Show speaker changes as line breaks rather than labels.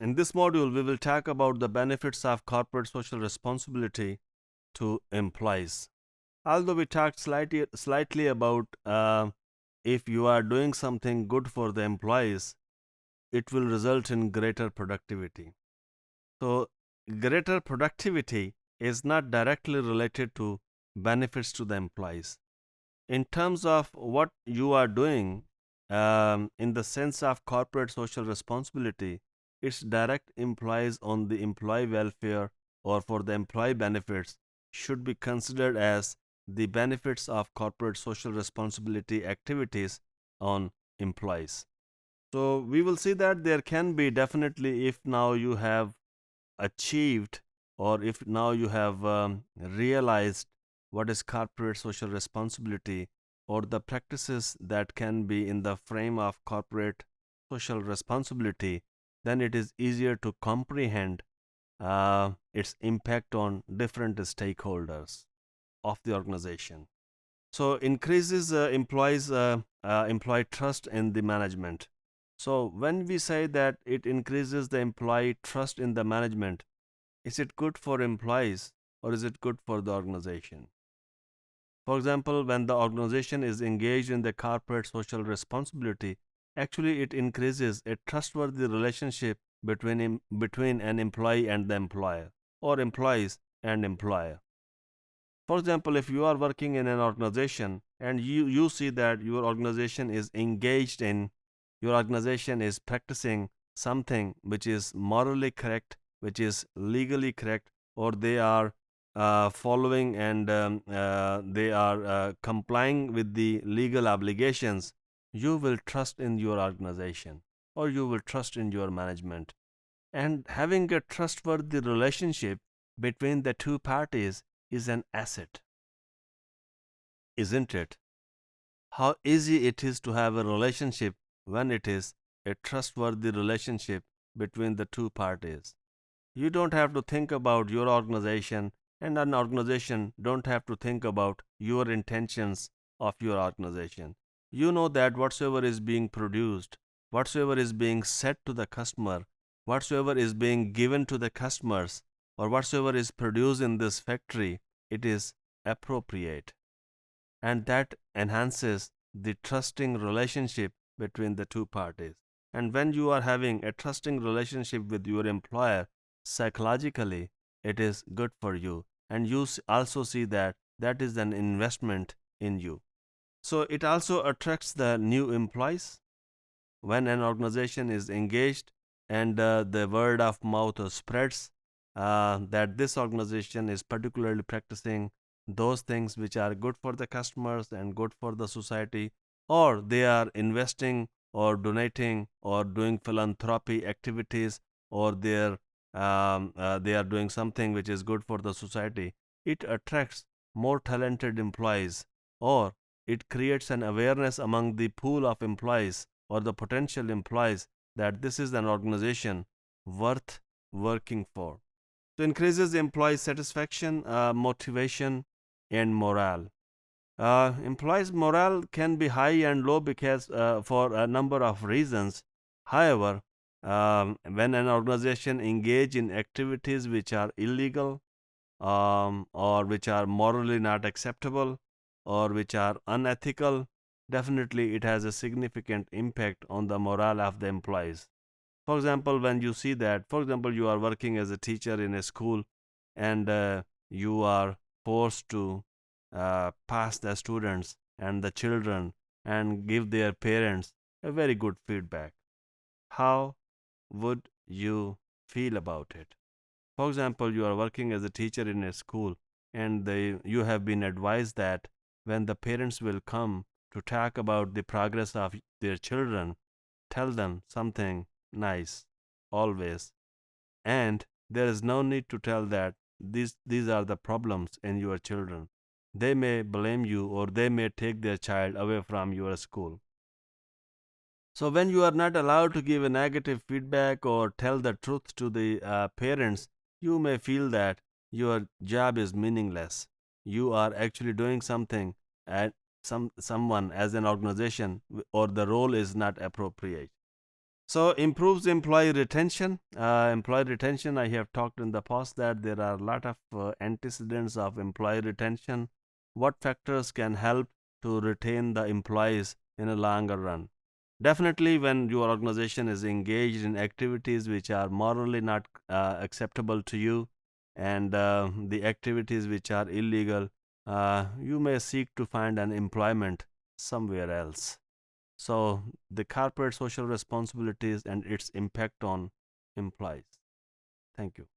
In this module, we will talk about the benefits of corporate social responsibility to employees. Although we talked slightly about if you are doing something good for the employees, it will result in greater productivity. So, greater productivity is not directly related to benefits to the employees. In terms of what you are doing, in the sense of corporate social responsibility, its direct implies on the employee welfare or for the employee benefits should be considered as the benefits of corporate social responsibility activities on employees. So we will see that there can be definitely, if now you have achieved or if now you have realized what is corporate social responsibility or the practices that can be in the frame of corporate social responsibility, then it is easier to comprehend its impact on different stakeholders of the organization. So increases employee trust in the management. So when we say that it increases the employee trust in the management, is it good for employees or is it good for the organization? For example, when the organization is engaged in the corporate social responsibility, actually it increases a trustworthy relationship between an employee and the employer or employees and employer. For example, if you are working in an organization and you see that your organization is practicing something which is morally correct, which is legally correct, or they are following and they are complying with the legal obligations, you will trust in your organization or you will trust in your management. And having a trustworthy relationship between the two parties is an asset, isn't it? How easy it is to have a relationship when it is a trustworthy relationship between the two parties. You don't have to think about your organization, and an organization don't have to think about your intentions of your organization. You know that whatsoever is being produced, whatsoever is being said to the customer, whatsoever is being given to the customers, or whatsoever is produced in this factory, it is appropriate, and that enhances the trusting relationship between the two parties. And when you are having a trusting relationship with your employer, psychologically, it is good for you. And you also see that that is an investment in you. So it also attracts the new employees when an organization is engaged and the word of mouth spreads that this organization is particularly practicing those things which are good for the customers and good for the society, or they are investing or donating or doing philanthropy activities, or they are doing something which is good for the society. It attracts more talented employees, or it creates an awareness among the pool of employees or the potential employees that this is an organization worth working for. So increases employee satisfaction, motivation, and morale. Employees' morale can be high and low because for a number of reasons. However, when an organization engage in activities which are illegal, or which are morally not acceptable, or which are unethical, definitely it has a significant impact on the morale of the employees. For example, when you see that, for example, you are working as a teacher in a school and you are forced to pass the students and the children and give their parents a very good feedback. How would you feel about it? For example, you are working as a teacher in a school and you have been advised that when the parents will come to talk about the progress of their children, tell them something nice, always. And there is no need to tell that these are the problems in your children. They may blame you or they may take their child away from your school. So when you are not allowed to give a negative feedback or tell the truth to the parents, you may feel that your job is meaningless. You are actually doing something and someone as an organization or the role is not appropriate. So improves employee retention. Employee retention, I have talked in the past that there are a lot of antecedents of employee retention. What factors can help to retain the employees in a longer run? Definitely, when your organization is engaged in activities which are morally not acceptable to you, and the activities which are illegal, you may seek to find an employment somewhere else. So, the corporate social responsibilities and its impact on employees. Thank you.